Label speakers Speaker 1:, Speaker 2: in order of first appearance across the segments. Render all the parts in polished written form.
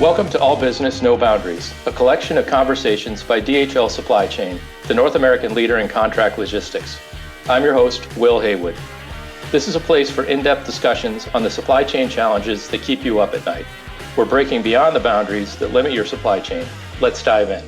Speaker 1: Welcome to All Business, No Boundaries, a collection of conversations by DHL Supply Chain, the North American leader in contract logistics. I'm your host, Will Haywood. This is a place for in-depth discussions on the supply chain challenges that keep you up at night. We're breaking beyond the boundaries that limit your supply chain. Let's dive in.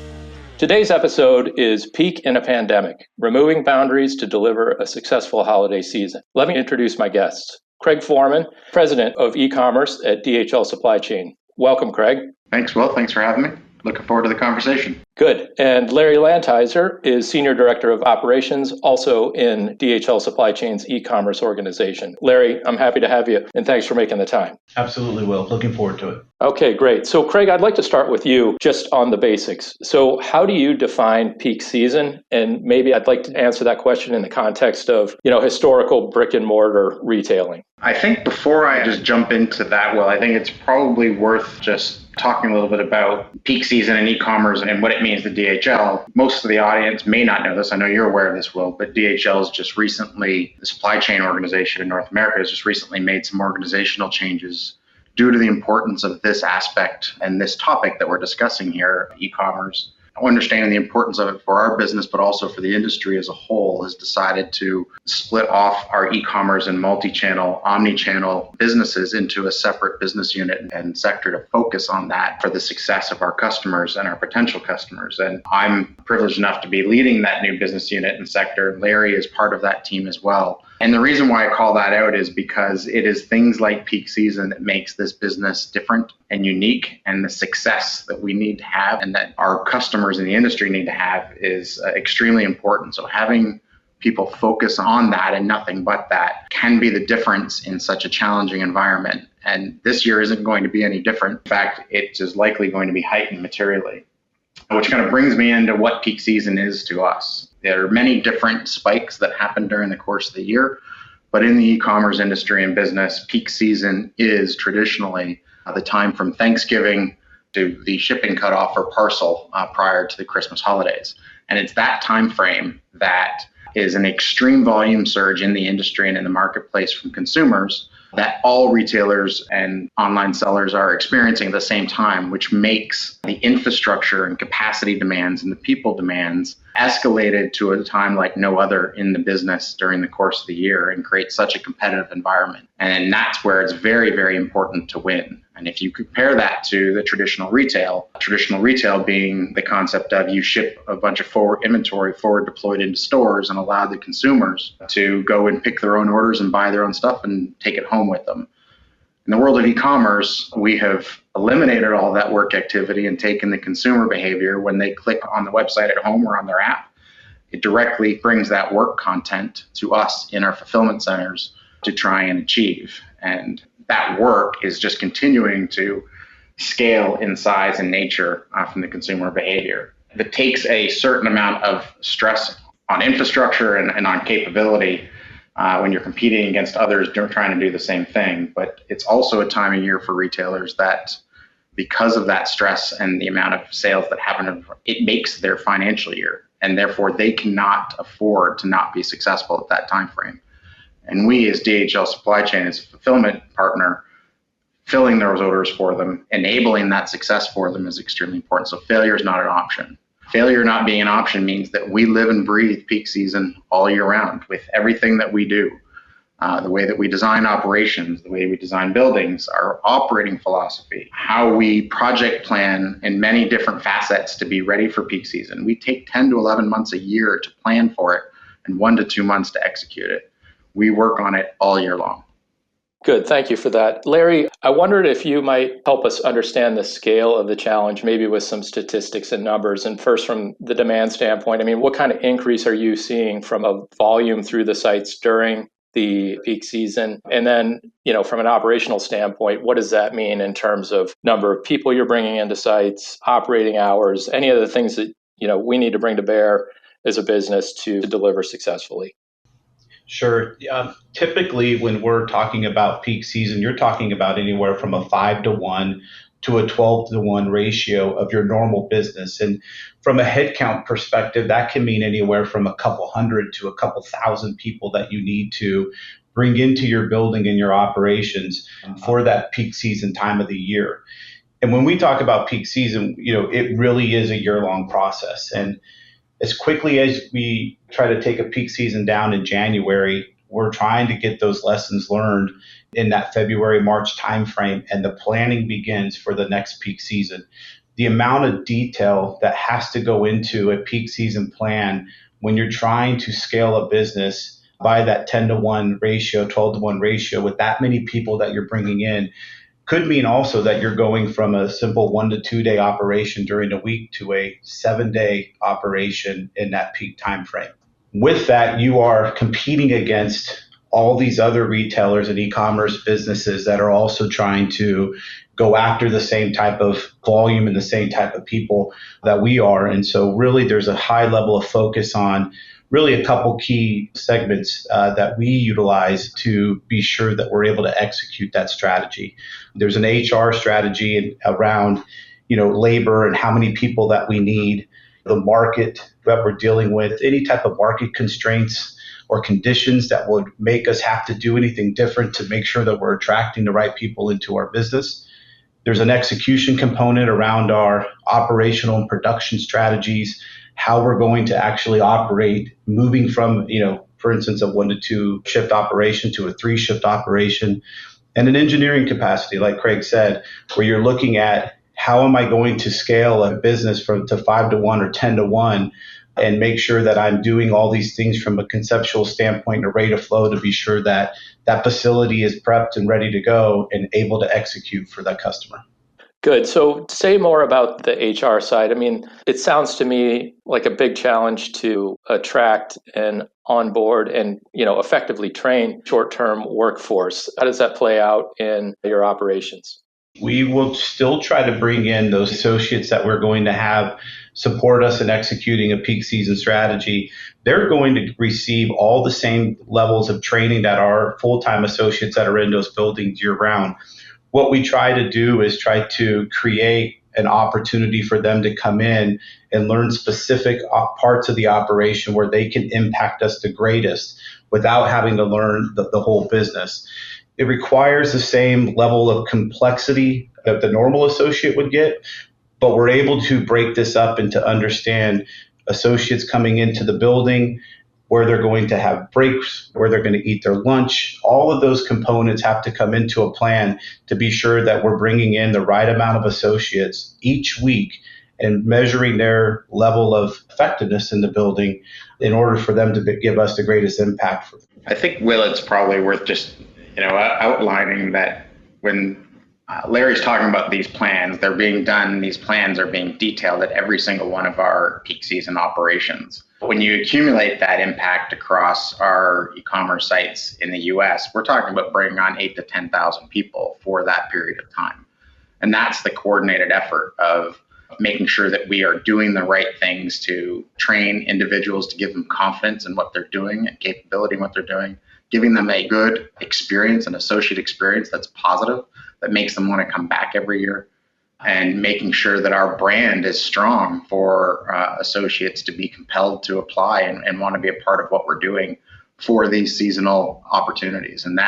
Speaker 1: Today's episode is Peak in a Pandemic, Removing Boundaries to Deliver a Successful Holiday Season. Let me introduce my guests. Kraig Foreman, President of eCommerce at DHL Supply Chain. Welcome, Kraig.
Speaker 2: Thanks, Will. Thanks for having me. Looking forward to the conversation.
Speaker 1: Good. And Larry Landtiser is Senior Director of Operations, also in DHL Supply Chain's e-commerce organization. Larry, I'm happy to have you, and thanks for making the time.
Speaker 3: Absolutely, Will. Looking forward to it.
Speaker 1: Okay, great. So, Kraig, I'd like to start with you just on the basics. So, how do you define peak season? And maybe I'd like to answer that question in the context of, historical brick and mortar retailing.
Speaker 2: I think before I just jump into that, Will, I think it's probably worth just talking a little bit about peak season and e-commerce and what it means to DHL. Most of the audience may not know this. I know you're aware of this, Will, but DHL has just recently, the supply chain organization in North America has just recently made some organizational changes due to the importance of this aspect and this topic that we're discussing here, e-commerce. Understanding the importance of it for our business, but also for the industry as a whole, has decided to split off our e-commerce and multi-channel, omni-channel businesses into a separate business unit and sector to focus on that for the success of our customers and our potential customers. And I'm privileged enough to be leading that new business unit and sector. Larry is part of that team as well. And the reason why I call that out is because it is things like peak season that makes this business different and unique, and the success that we need to have and that our customers in the industry need to have is extremely important. So having people focus on that and nothing but that can be the difference in such a challenging environment. And this year isn't going to be any different. In fact, it is likely going to be heightened materially, which kind of brings me into what peak season is to us. There are many different spikes that happen during the course of the year, but in the e-commerce industry and business, peak season is traditionally the time from Thanksgiving to the shipping cutoff for parcel prior to the Christmas holidays. And it's that time frame that is an extreme volume surge in the industry and in the marketplace from consumers that all retailers and online sellers are experiencing at the same time, which makes the infrastructure and capacity demands and the people demands escalated to a time like no other in the business during the course of the year and create such a competitive environment. And that's where it's very, very important to win. And if you compare that to the traditional retail being the concept of you ship a bunch of forward inventory forward deployed into stores and allow the consumers to go and pick their own orders and buy their own stuff and take it home with them. In the world of e-commerce, we have eliminated all that work activity and taken the consumer behavior when they click on the website at home or on their app. It directly brings that work content to us in our fulfillment centers to try and achieve. And that work is just continuing to scale in size and nature from the consumer behavior. It takes a certain amount of stress on infrastructure and on capability when you're competing against others trying to do the same thing. But it's also a time of year for retailers that, because of that stress and the amount of sales that happen, it makes their financial year. And therefore, they cannot afford to not be successful at that time frame. And we, as DHL Supply Chain, as a fulfillment partner, filling those orders for them, enabling that success for them is extremely important. So failure is not an option. Failure not being an option means that we live and breathe peak season all year round with everything that we do. The way that we design operations, the way we design buildings, our operating philosophy, how we project plan in many different facets to be ready for peak season. We take 10 to 11 months a year to plan for it and 1 to 2 months to execute it. We work on it all year long.
Speaker 1: Good. Thank you for that. Larry, I wondered if you might help us understand the scale of the challenge, maybe with some statistics and numbers. And first, from the demand standpoint, what kind of increase are you seeing from a volume through the sites during the peak season? And then, from an operational standpoint, what does that mean in terms of number of people you're bringing into sites, operating hours, any of the things that, we need to bring to bear as a business to deliver successfully?
Speaker 3: Sure. Typically, when we're talking about peak season, you're talking about anywhere from a 5-to-1 to a 12-to-1 ratio of your normal business. And from a headcount perspective, that can mean anywhere from a couple hundred to a couple thousand people that you need to bring into your building and your operations for that peak season time of the year. And when we talk about peak season, it really is a year-long process. And as quickly as we try to take a peak season down in January, we're trying to get those lessons learned in that February, March timeframe, and the planning begins for the next peak season. The amount of detail that has to go into a peak season plan when you're trying to scale a business by that 10-to-1 ratio, 12-to-1 ratio with that many people that you're bringing in could mean also that you're going from a simple 1 to 2 day operation during the week to a 7-day operation in that peak time frame. With that, you are competing against all these other retailers and e-commerce businesses that are also trying to go after the same type of volume and the same type of people that we are. And so really there's a high level of focus on really a couple key segments that we utilize to be sure that we're able to execute that strategy. There's an HR strategy around, labor and how many people that we need, the market that we're dealing with, any type of market constraints or conditions that would make us have to do anything different to make sure that we're attracting the right people into our business. There's an execution component around our operational and production strategies, how we're going to actually operate, moving from, for instance, a 1 to 2 shift operation to a 3 shift operation, and an engineering capacity, like Kraig said, where you're looking at how am I going to scale a business to 5 to 1 or 10 to 1 and make sure that I'm doing all these things from a conceptual standpoint and a rate of flow to be sure that that facility is prepped and ready to go and able to execute for that customer.
Speaker 1: Good. So say more about the HR side. I mean, it sounds to me like a big challenge to attract and onboard and, effectively train short-term workforce. How does that play out in your operations?
Speaker 3: We will still try to bring in those associates that we're going to have support us in executing a peak season strategy. They're going to receive all the same levels of training that our full-time associates that are in those buildings year-round. What we try to do is try to create an opportunity for them to come in and learn specific parts of the operation where they can impact us the greatest without having to learn the whole business. It requires the same level of complexity that the normal associate would get, but we're able to break this up and to understand associates coming into the building, where they're going to have breaks, where they're going to eat their lunch. All of those components have to come into a plan to be sure that we're bringing in the right amount of associates each week and measuring their level of effectiveness in the building in order for them to give us the greatest impact.
Speaker 2: I think, Will, it's probably worth just outlining that when Larry's talking about these plans, they're being done, these plans are being detailed at every single one of our peak season operations. When you accumulate that impact across our e-commerce sites in the US, we're talking about bringing on 8,000 to 10,000 people for that period of time. And that's the coordinated effort of making sure that we are doing the right things to train individuals, to give them confidence in what they're doing and capability in what they're doing, giving them a good experience, an associate experience that's positive, that makes them want to come back every year, and making sure that our brand is strong for associates to be compelled to apply and want to be a part of what we're doing for these seasonal opportunities. And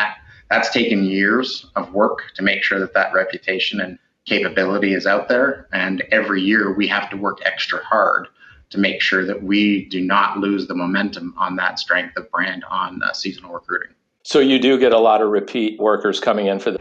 Speaker 2: that's taken years of work to make sure that reputation and capability is out there. And every year we have to work extra hard to make sure that we do not lose the momentum on that strength of brand on seasonal recruiting.
Speaker 1: So you do get a lot of repeat workers coming in for the.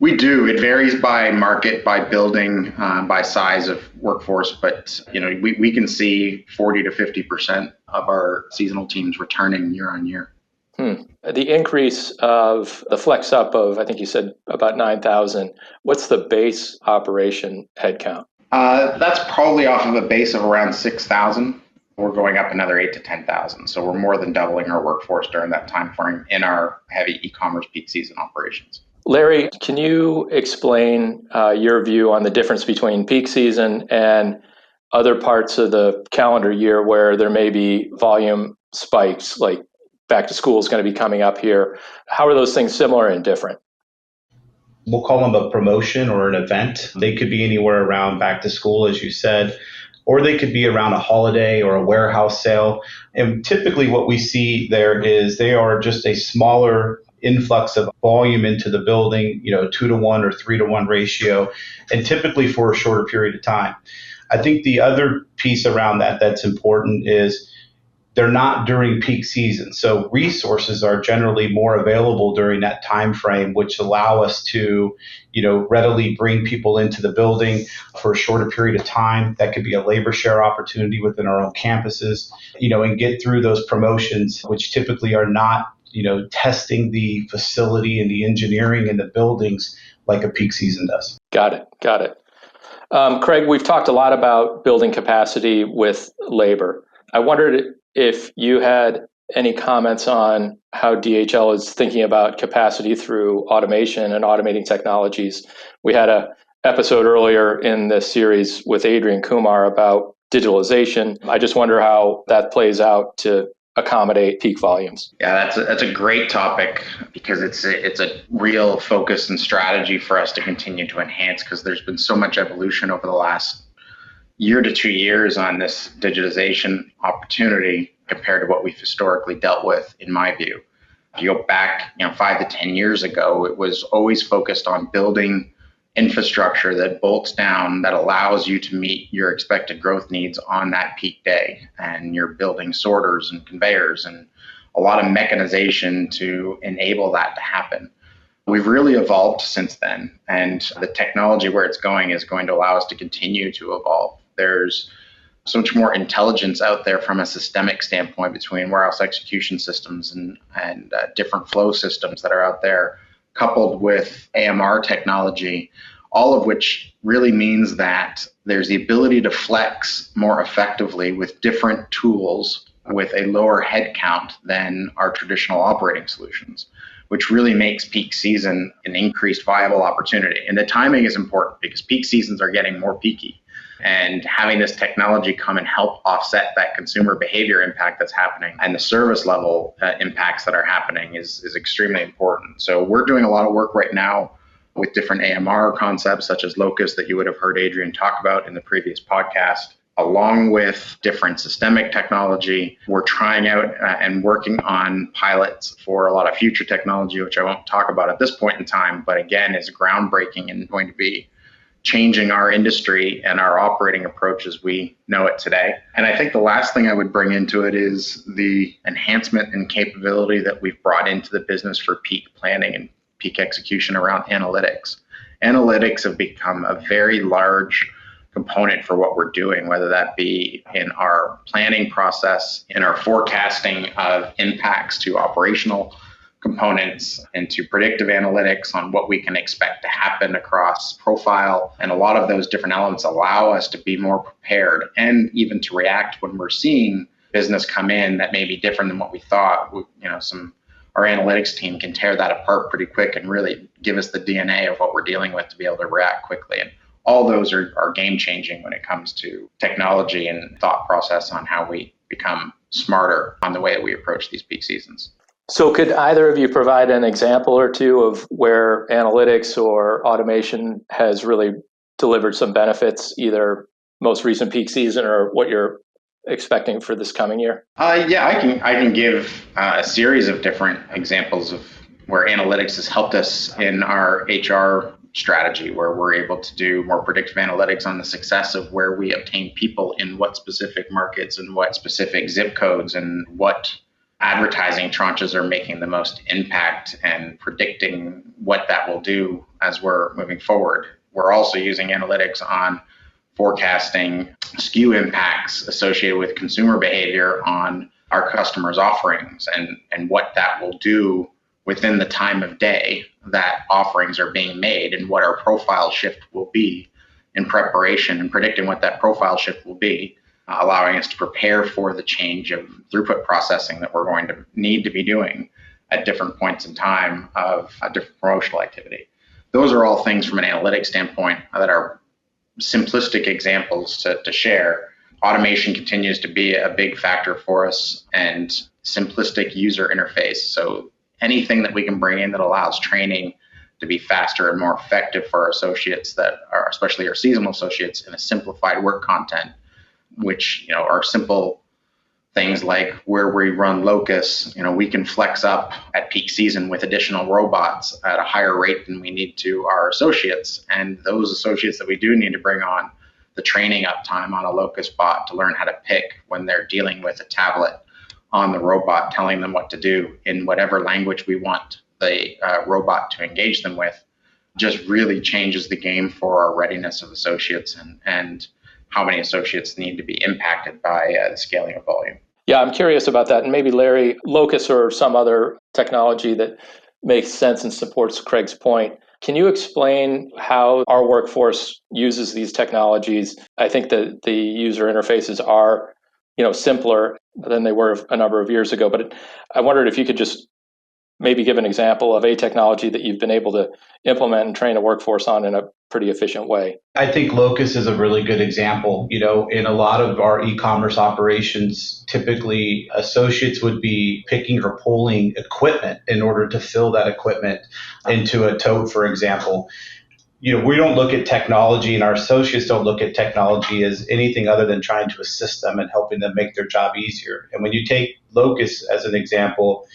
Speaker 2: We do. It varies by market, by building, by size of workforce, but we can see 40 to 50% of our seasonal teams returning year on year.
Speaker 1: The increase of the flex up of, I think you said about 9,000. What's the base operation headcount?
Speaker 2: That's probably off of a base of around 6,000. We're going up another 8,000 to 10,000. So we're more than doubling our workforce during that time frame in our heavy e-commerce peak season operations.
Speaker 1: Larry, can you explain your view on the difference between peak season and other parts of the calendar year where there may be volume spikes, like back to school is going to be coming up here? How are those things similar and different?
Speaker 3: We'll call them a promotion or an event. They could be anywhere around back to school, as you said, or they could be around a holiday or a warehouse sale. And typically what we see there is they are just a smaller influx of volume into the building, 2-to-1 or 3-to-1 ratio, and typically for a shorter period of time. I think the other piece around that that's important is they're not during peak season. So resources are generally more available during that time frame, which allow us to, readily bring people into the building for a shorter period of time. That could be a labor share opportunity within our own campuses, and get through those promotions, which typically are not, testing the facility and the engineering in the buildings like a peak season does.
Speaker 1: Got it. Kraig, we've talked a lot about building capacity with labor. I wondered if you had any comments on how DHL is thinking about capacity through automation and automating technologies. We had an episode earlier in this series with Adrian Kumar about digitalization. I just wonder how that plays out to accommodate peak volumes.
Speaker 2: Yeah, that's a great topic because it's a real focus and strategy for us to continue to enhance, because there's been so much evolution over the last year to 2 years on this digitization opportunity compared to what we've historically dealt with, in my view. If you go back 5 to 10 years ago, it was always focused on building infrastructure that bolts down, that allows you to meet your expected growth needs on that peak day. And you're building sorters and conveyors and a lot of mechanization to enable that to happen. We've really evolved since then, and the technology where it's going is going to allow us to continue to evolve. There's so much more intelligence out there from a systemic standpoint between warehouse execution systems and different flow systems that are out there, coupled with AMR technology, all of which really means that there's the ability to flex more effectively with different tools with a lower head count than our traditional operating solutions, which really makes peak season an increased viable opportunity. And the timing is important because peak seasons are getting more peaky. And having this technology come and help offset that consumer behavior impact that's happening and the service level impacts that are happening is extremely important. So we're doing a lot of work right now with different AMR concepts such as Locus that you would have heard Adrian talk about in the previous podcast, along with different systemic technology. We're trying out and working on pilots for a lot of future technology, which I won't talk about at this point in time, but again is groundbreaking and going to be changing our industry and our operating approach as we know it today. And I think the last thing I would bring into it is the enhancement and capability that we've brought into the business for peak planning and peak execution around analytics. Analytics have become a very large component for what we're doing, whether that be in our planning process, in our forecasting of impacts to operational components, and to predictive analytics on what we can expect to happen across profile. And a lot of those different elements allow us to be more prepared and even to react when we're seeing business come in that may be different than what we thought. Our analytics team can tear that apart pretty quick and really give us the DNA of what we're dealing with to be able to react quickly. And all those are game changing when it comes to technology and thought process on how we become smarter on the way that we approach these peak seasons.
Speaker 1: So could either of you provide an example or two of where analytics or automation has really delivered some benefits, either most recent peak season or what you're expecting for this coming year?
Speaker 2: I can give a series of different examples of where analytics has helped us in our HR strategy, where we're able to do more predictive analytics on the success of where we obtain people in what specific markets and what specific zip codes and what advertising tranches are making the most impact and predicting what that will do as we're moving forward. We're also using analytics on forecasting SKU impacts associated with consumer behavior on our customers' offerings and what that will do within the time of day that offerings are being made and what our profile shift will be in preparation and predicting what that profile shift will be, allowing us to prepare for the change of throughput processing that we're going to need to be doing at different points in time of a different promotional activity. Those are all things from an analytics standpoint that are simplistic examples to share. Automation continues to be a big factor for us, and simplistic user interface. So anything that we can bring in that allows training to be faster and more effective for our associates that are, especially our seasonal associates, in a simplified work content, which are simple Things like where we run locusts, we can flex up at peak season with additional robots at a higher rate than we need to our associates. And those associates that we do need to bring on, the training uptime on a locust bot to learn how to pick when they're dealing with a tablet on the robot, telling them what to do in whatever language we want the robot to engage them with, just really changes the game for our readiness of associates and how many associates need to be impacted by the scaling of volume.
Speaker 1: Yeah, I'm curious about that. And maybe Larry, Locus or some other technology that makes sense and supports Kraig's point. Can you explain how our workforce uses these technologies? I think that the user interfaces are, simpler than they were a number of years ago. But I wondered if you could just maybe give an example of a technology that you've been able to implement and train a workforce on in a pretty efficient way.
Speaker 3: I think Locus is a really good example. In a lot of our e-commerce operations, typically associates would be picking or pulling equipment in order to fill that equipment into a tote, for example. We don't look at technology, and our associates don't look at technology as anything other than trying to assist them and helping them make their job easier. And when you take Locus as an example,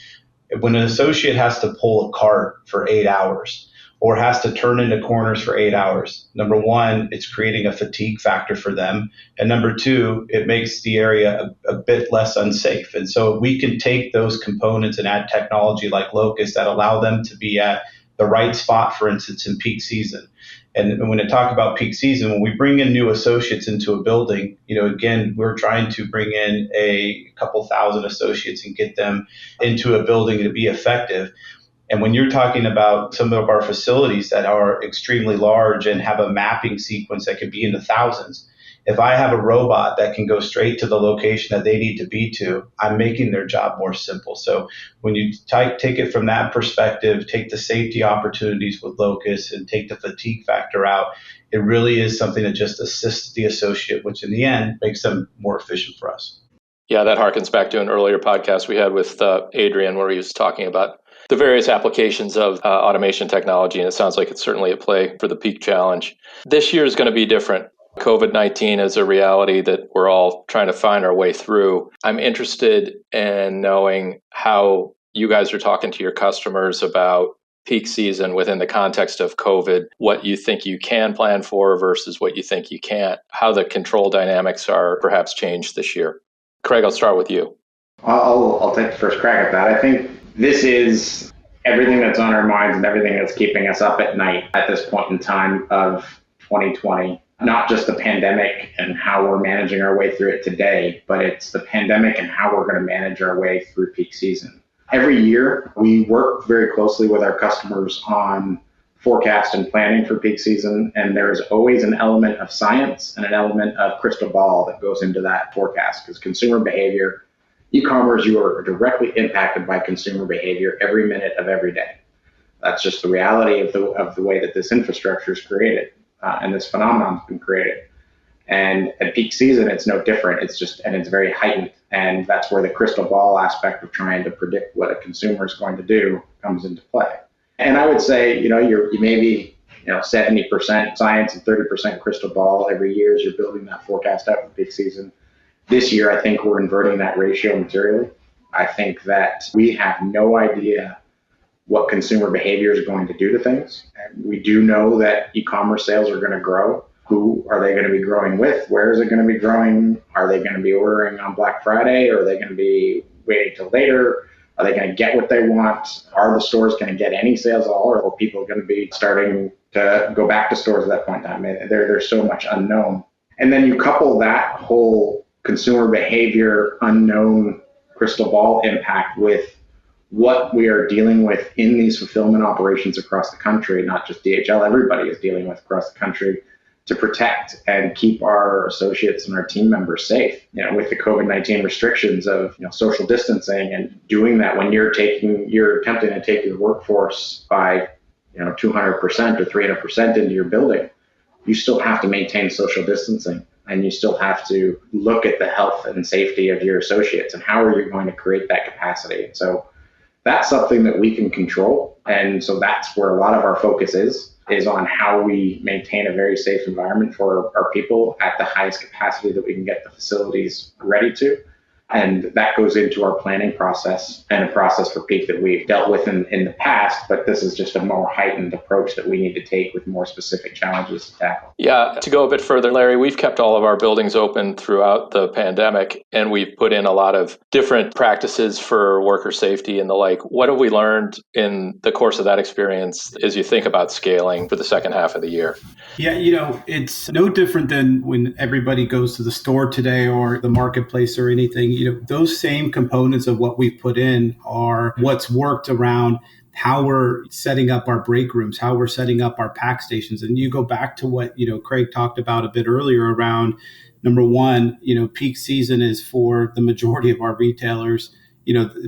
Speaker 3: when an associate has to pull a cart for 8 hours or has to turn into corners for 8 hours, number one, it's creating a fatigue factor for them. And number two, it makes the area a bit less unsafe. And so we can take those components and add technology like Locus that allow them to be at the right spot, for instance, in peak season. And when I talk about peak season, when we bring in new associates into a building, again, we're trying to bring in a couple thousand associates and get them into a building to be effective. And when you're talking about some of our facilities that are extremely large and have a mapping sequence that could be in the thousands, if I have a robot that can go straight to the location that they need to be to, I'm making their job more simple. So when you take it from that perspective, take the safety opportunities with Locus and take the fatigue factor out, it really is something that just assists the associate, which in the end makes them more efficient for us.
Speaker 1: Yeah, that harkens back to an earlier podcast we had with Adrian, where he was talking about the various applications of automation technology, and it sounds like it's certainly at play for the peak challenge. This year is going to be different. COVID-19 is a reality that we're all trying to find our way through. I'm interested in knowing how you guys are talking to your customers about peak season within the context of COVID, what you think you can plan for versus what you think you can't, how the control dynamics are perhaps changed this year. Kraig, I'll start with you.
Speaker 2: I'll take the first crack at that. I think this is everything that's on our minds and everything that's keeping us up at night at this point in time of 2020. Not just the pandemic and how we're managing our way through it today, but it's the pandemic and how we're going to manage our way through peak season. Every year, we work very closely with our customers on forecast and planning for peak season, and there's always an element of science and an element of crystal ball that goes into that forecast, because consumer behavior, e-commerce, you are directly impacted by consumer behavior every minute of every day. That's just the reality of the way that this infrastructure is created. And this phenomenon has been created. And at peak season, it's no different. It's very heightened. And that's where the crystal ball aspect of trying to predict what a consumer is going to do comes into play. And I would say, you may be, 70% science and 30% crystal ball every year as you're building that forecast out for peak season. This year, I think we're inverting that ratio materially. I think that we have no idea what consumer behavior is going to do to things. And we do know that e-commerce sales are going to grow. Who are they going to be growing with? Where is it going to be growing? Are they going to be ordering on Black Friday? Or are they going to be waiting till later? Are they going to get what they want? Are the stores going to get any sales at all? Or are people going to be starting to go back to stores at that point in time? There's so much unknown. And then you couple that whole consumer behavior unknown crystal ball impact with what we are dealing with in these fulfillment operations across the country, not just DHL, everybody is dealing with across the country to protect and keep our associates and our team members safe. With the COVID-19 restrictions of social distancing and doing that when you're attempting to take your workforce by 200% or 300% into your building, you still have to maintain social distancing. And you still have to look at the health and safety of your associates and how are you going to create that capacity. So that's something that we can control. And so that's where a lot of our focus is on how we maintain a very safe environment for our people at the highest capacity that we can get the facilities ready to. And that goes into our planning process and a process for peak that we've dealt with in the past, but this is just a more heightened approach that we need to take with more specific challenges to tackle.
Speaker 1: Yeah, to go a bit further, Larry, we've kept all of our buildings open throughout the pandemic, and we've put in a lot of different practices for worker safety and the like. What have we learned in the course of that experience as you think about scaling for the second half of the year?
Speaker 4: Yeah, it's no different than when everybody goes to the store today or the marketplace or anything. Those same components of what we've put in are what's worked around how we're setting up our break rooms, how we're setting up our pack stations. And you go back to what, Kraig talked about a bit earlier around, number one, peak season is for the majority of our retailers,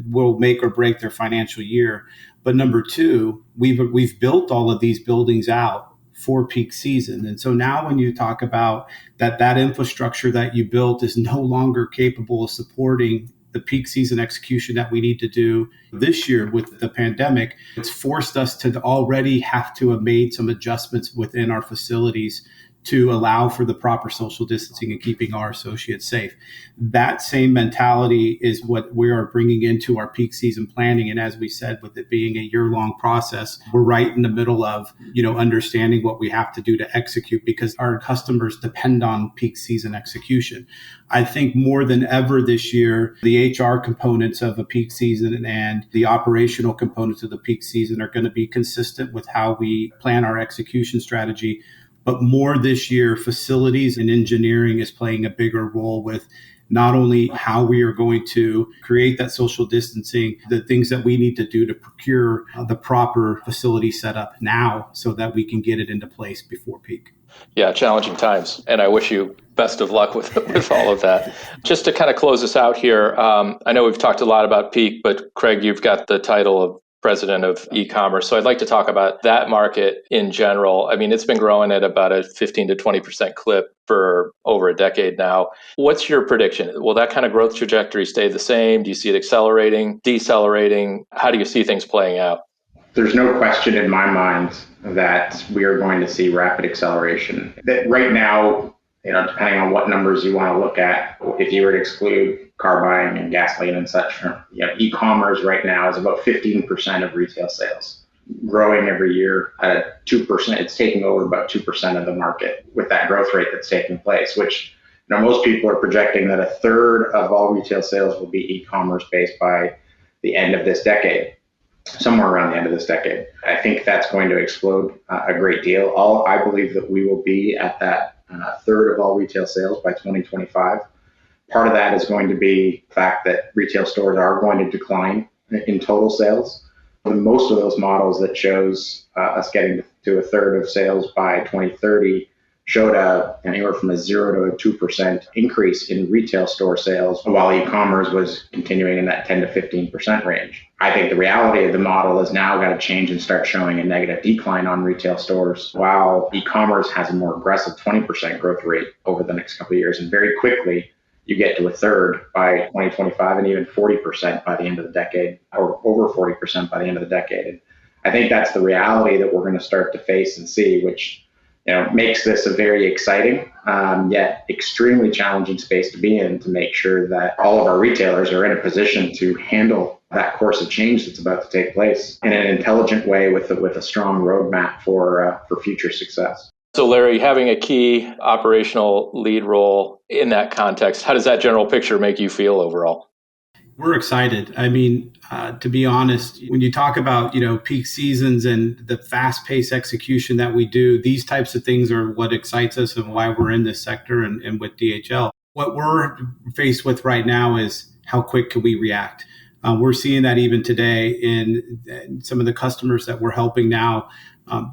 Speaker 4: will make or break their financial year. But number two, we've built all of these buildings out for peak season. And so now when you talk about that infrastructure that you built is no longer capable of supporting the peak season execution that we need to do this year with the pandemic, it's forced us to already have to have made some adjustments within our facilities to allow for the proper social distancing and keeping our associates safe. That same mentality is what we are bringing into our peak season planning. And as we said, with it being a year-long process, we're right in the middle of, understanding what we have to do to execute because our customers depend on peak season execution. I think more than ever this year, the HR components of a peak season and the operational components of the peak season are going to be consistent with how we plan our execution strategy. But more this year, facilities and engineering is playing a bigger role with not only how we are going to create that social distancing, the things that we need to do to procure the proper facility setup now so that we can get it into place before peak.
Speaker 1: Yeah, challenging times. And I wish you best of luck with all of that. Just to kind of close us out here, I know we've talked a lot about peak, but Kraig, you've got the title of president of e-commerce. So I'd like to talk about that market in general. I mean, it's been growing at about a 15 to 20% clip for over a decade now. What's your prediction? Will that kind of growth trajectory stay the same? Do you see it accelerating, decelerating? How do you see things playing out?
Speaker 2: There's no question in my mind that we are going to see rapid acceleration. That right now, depending on what numbers you want to look at, if you were to exclude car buying and gasoline and such, e-commerce right now is about 15% of retail sales, growing every year at 2%. It's taking over about 2% of the market with that growth rate that's taking place, which most people are projecting that a third of all retail sales will be e-commerce based by the end of this decade. Somewhere around the end of this decade. I think that's going to explode a great deal. I believe that we will be at that third of all retail sales by 2025. Part of that is going to be the fact that retail stores are going to decline in total sales. And most of those models that shows us getting to a third of sales by 2030 showed anywhere from a 0 to a 2% increase in retail store sales, while e-commerce was continuing in that 10 to 15% range. I think the reality of the model has now got to change and start showing a negative decline on retail stores, while e-commerce has a more aggressive 20% growth rate over the next couple of years. And very quickly, you get to a third by 2025 and even 40% by the end of the decade, or over 40% by the end of the decade. And I think that's the reality that we're going to start to face and see, which makes this a very exciting, yet extremely challenging space to be in, to make sure that all of our retailers are in a position to handle that course of change that's about to take place in an intelligent way with a strong roadmap for future success.
Speaker 1: So Larry, having a key operational lead role in that context, how does that general picture make you feel overall?
Speaker 4: We're excited. I mean, to be honest, when you talk about, peak seasons and the fast-paced execution that we do, these types of things are what excites us and why we're in this sector and with DHL. What we're faced with right now is how quick can we react? We're seeing that even today in some of the customers that we're helping now.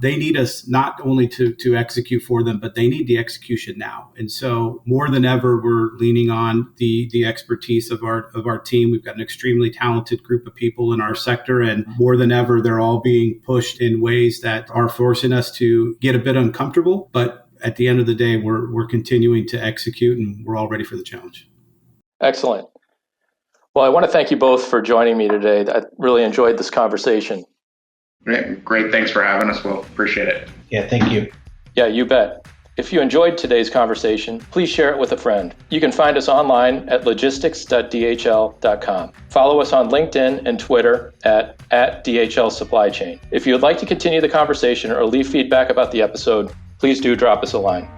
Speaker 4: They need us not only to execute for them, but they need the execution now. And so more than ever, we're leaning on the expertise of our team. We've got an extremely talented group of people in our sector, and more than ever, they're all being pushed in ways that are forcing us to get a bit uncomfortable. But at the end of the day, we're continuing to execute, and we're all ready for the challenge.
Speaker 1: Excellent. Well, I want to thank you both for joining me today. I really enjoyed this conversation.
Speaker 2: Great. Thanks for having us. We'll appreciate it.
Speaker 3: Yeah, thank you.
Speaker 1: Yeah, you bet. If you enjoyed today's conversation, please share it with a friend. You can find us online at logistics.dhl.com. Follow us on LinkedIn and Twitter at DHL Supply Chain. If you would like to continue the conversation or leave feedback about the episode, please do drop us a line.